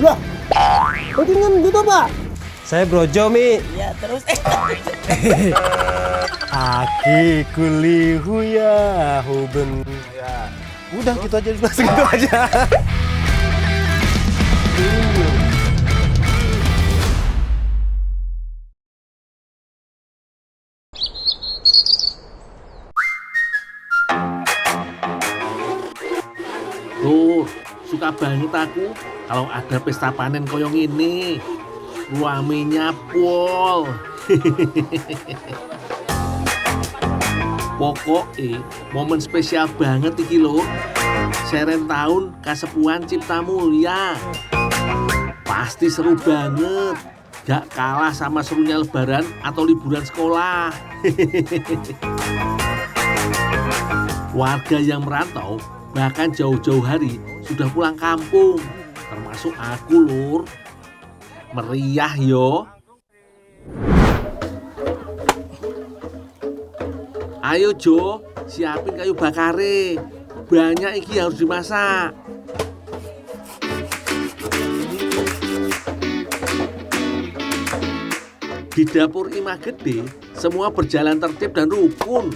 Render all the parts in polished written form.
Lah, kok dingin gitu, Pak? Saya Brojo, Mi. Ya, terus Aki kulihu ya huben. ya. Udah gitu aja, segitu aja. Tuh, suka banget aku kalau ada pesta panen koyong ini. Ruamenya pol. Pokoknya momen spesial banget iki lho. Seren tahun kasepuhan Cipta Mulya. Pasti seru banget. Gak kalah sama serunya lebaran atau liburan sekolah. Warga yang merantau bahkan jauh-jauh hari sudah pulang kampung. Termasuk aku lur. Meriah yo. Ayo Jo, siapin kayu bakare. Banyak iki harus dimasak. Di dapur Imah Gede, semua berjalan tertib dan rukun.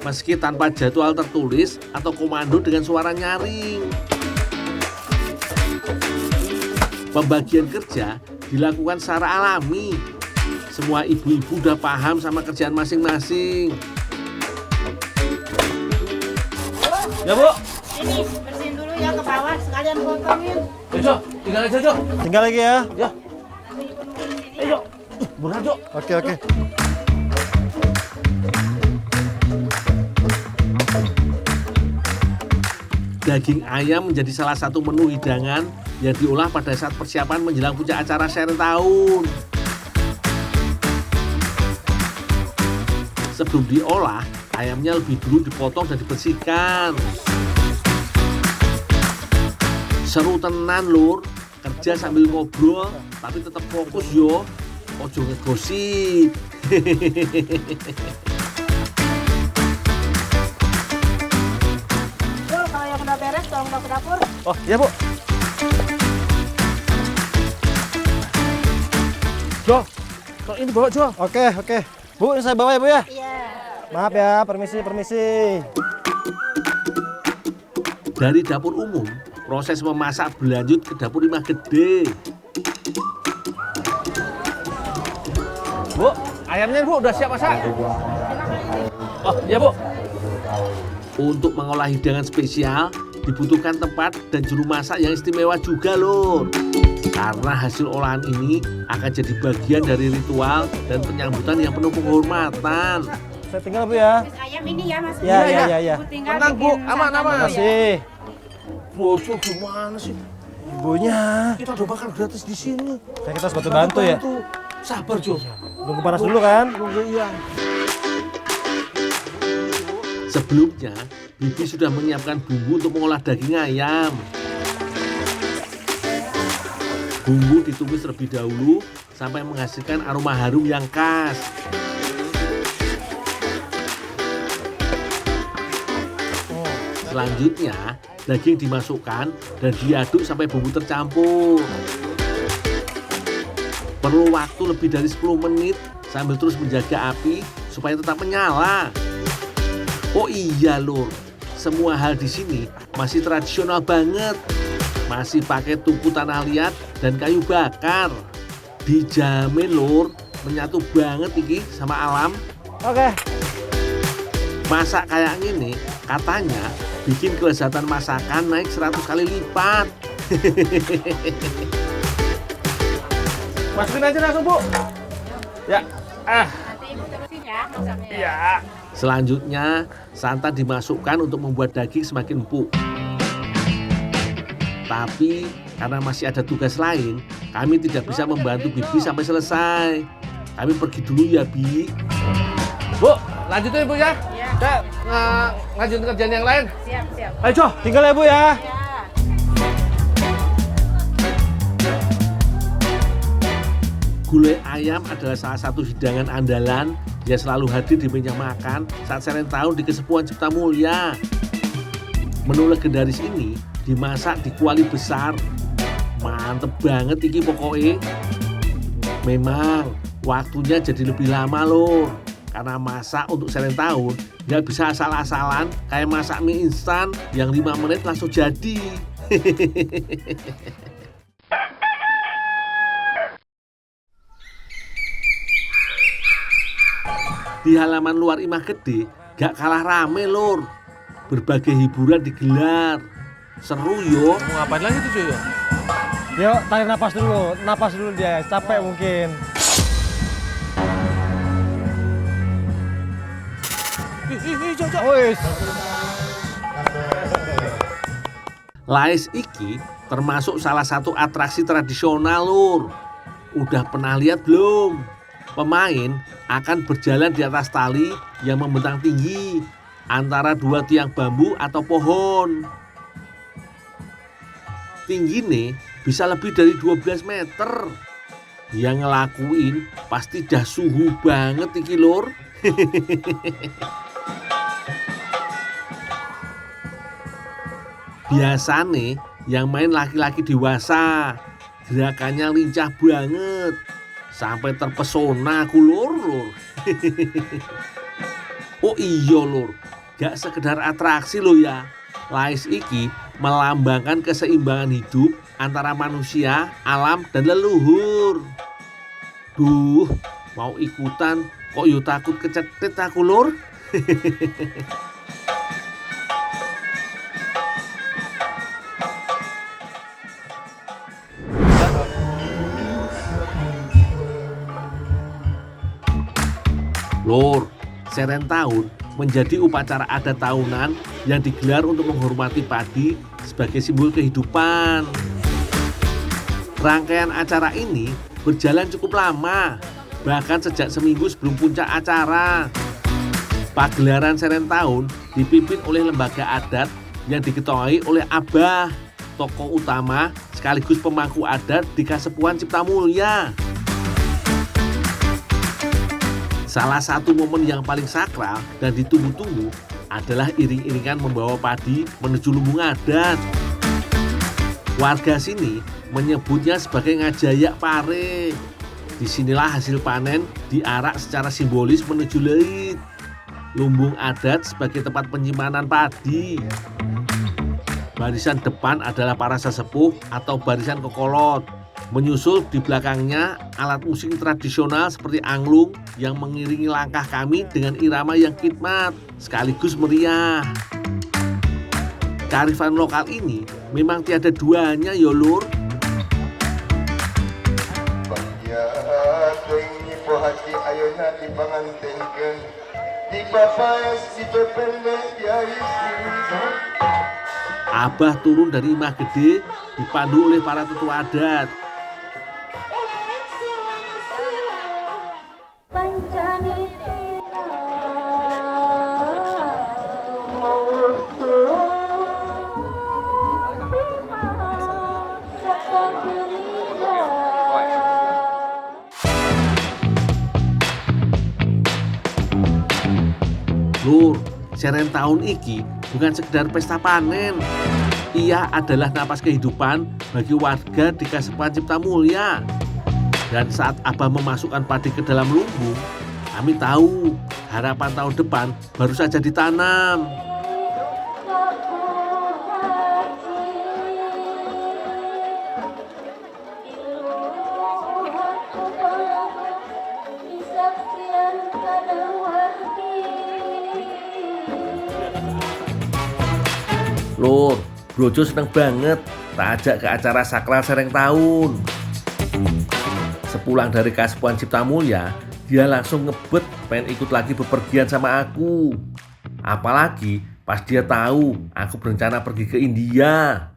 Meski tanpa jadwal tertulis atau komando dengan suara nyaring. Pembagian kerja dilakukan secara alami. Semua ibu-ibu udah paham sama kerjaan masing-masing. Ya, Bu. Ini bersihin dulu ya ke bawah, sekalian potongin. Jo, tinggal aja Jo. Tinggal lagi ya. Ya. Ayo, buruan Jo. Oke. Daging ayam menjadi salah satu menu hidangan yang diolah pada saat persiapan menjelang puncak acara Seren Tahun. Sebelum diolah, ayamnya lebih dulu dipotong dan dibersihkan. Seru tenan lur, kerja sambil ngobrol tapi tetap fokus yo. Ojo ngegosip. Tuh, kalau yang udah beres, tolong bawa ke dapur. Oh, iya, Bu. Jo, kok ini bawa Jo? Oke. Bu, ini saya bawa ya, Bu ya. Iya. Maaf ya, permisi. Dari dapur umum, proses memasak berlanjut ke dapur Imah Gede. Bu, ayamnya Bu udah siap masak? Oh, iya Bu. Untuk mengolah hidangan spesial, dibutuhkan tempat dan juru masak yang istimewa juga lor. Karena hasil olahan ini akan jadi bagian dari ritual dan penyambutan yang penuh penghormatan. Saya tinggal, Bu ya. Terus ayam ini ya, Mas. Iya. Bu tinggal Tenang, Bu. bikin Aman. santan dulu ya. Makasih. Bosok gimana sih? Ibunya. Kita udah makan gratis di sini. Kita harus bantu ya. Sabar Jo. Nunggu panas dulu kan? Iya. Sebelumnya, Bibi sudah menyiapkan bumbu untuk mengolah daging ayam. Bumbu ditumis terlebih dahulu sampai menghasilkan aroma harum yang khas. Selanjutnya, daging dimasukkan dan diaduk sampai bumbu tercampur. Perlu waktu lebih dari 10 menit sambil terus menjaga api supaya tetap menyala. Oh iya lur, semua hal di sini masih tradisional banget. Masih pakai tungku tanah liat dan kayu bakar. Dijamin lur, menyatu banget iki sama alam. Oke. Masak kayak gini katanya bikin kelezatan masakan naik 100 kali lipat. Masukin aja langsung Bu. Ya. Nanti Ibu terusin ya masaknya. Iya. Selanjutnya, santan dimasukkan untuk membuat daging semakin empuk. Tapi karena masih ada tugas lain, kami tidak bisa membantu Bibi sampai selesai. Kami pergi dulu ya, Bi. Bu, lanjutin Bu ya. Iya. Saya ngajuin kerjaan yang lain. Siap. Ayo, Jo, tinggal ya, Bu ya. Ya. Gulai ayam adalah salah satu hidangan andalan yang selalu hadir di meja makan saat Seren Tahun di Kesepuhan Cipta Mulya. Menu legendaris ini dimasak di kuali besar. Mantep banget iki pokoknya. Memang waktunya jadi lebih lama Lur. Karena masak untuk Serentahun nggak bisa asal-asalan kayak masak mie instan yang 5 menit langsung jadi. Di halaman luar Imah Gede gak kalah rame Lur. Berbagai hiburan digelar. Seru yo. Mau ngapain lagi tuh Joyo? Yuk, tarik napas dulu dia, capek mungkin. Jojo. Wis. Lais iki termasuk salah satu atraksi tradisional Lur. Udah pernah lihat belum? Pemain akan berjalan di atas tali yang membentang tinggi antara 2 tiang bambu atau pohon. Tingginya bisa lebih dari 12 meter. Yang ngelakuin pasti dah suhu banget iki Lur. Biasanya yang main laki-laki dewasa. Gerakannya lincah banget. Sampai terpesona aku Lur. Oh iya Lur, gak sekedar atraksi lo ya. Lais iki melambangkan keseimbangan hidup antara manusia, alam, dan leluhur. Duh, mau ikutan kok yo takut kecetit aku Lur. Lur, Serentahun menjadi upacara adat tahunan yang digelar untuk menghormati padi sebagai simbol kehidupan. Rangkaian acara ini berjalan cukup lama, bahkan sejak seminggu sebelum puncak acara. Pagelaran Serentahun dipimpin oleh lembaga adat yang diketuai oleh Abah, tokoh utama sekaligus pemangku adat di Kasepuhan Cipta Mulya. Salah satu momen yang paling sakral dan ditunggu-tunggu adalah iring-iringan membawa padi menuju lumbung adat. Warga sini menyebutnya sebagai ngajayak pare. Disinilah hasil panen diarak secara simbolis menuju leit. Lumbung adat sebagai tempat penyimpanan padi. Barisan depan adalah para sesepuh atau barisan kokolot. Menyusul di belakangnya alat musik tradisional seperti angklung yang mengiringi langkah kami dengan irama yang khidmat sekaligus meriah. Kearifan lokal ini memang tiada duanya ya Lur. Abah turun dari Imah Gede dipandu oleh para tetua adat. Lur, Serentahun iki bukan sekedar pesta panen. Ia adalah napas kehidupan bagi warga di Kasepuhan Cipta Mulya. Dan saat Abah memasukkan padi ke dalam lumbung, kami tahu harapan tahun depan baru saja ditanam. Lur, Brojo seneng banget tak ajak ke acara sakral Serentahun. Sepulang dari Kasepuhan Cipta Mulya, dia langsung ngebet pengen ikut lagi bepergian sama aku. Apalagi pas dia tahu aku berencana pergi ke India.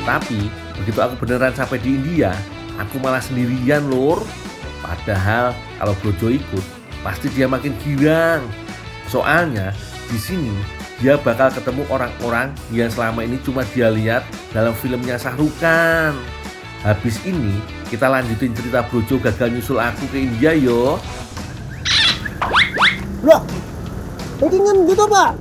Tapi begitu aku beneran sampai di India, aku malah sendirian Lur. Padahal kalau Brojo ikut, pasti dia makin girang. Soalnya di sini dia bakal ketemu orang-orang yang selama ini cuma dia lihat dalam filmnya Sahrukan. Habis ini kita lanjutin cerita Brojo gagal nyusul aku ke India yo. Loh, ini kan gitu Pak.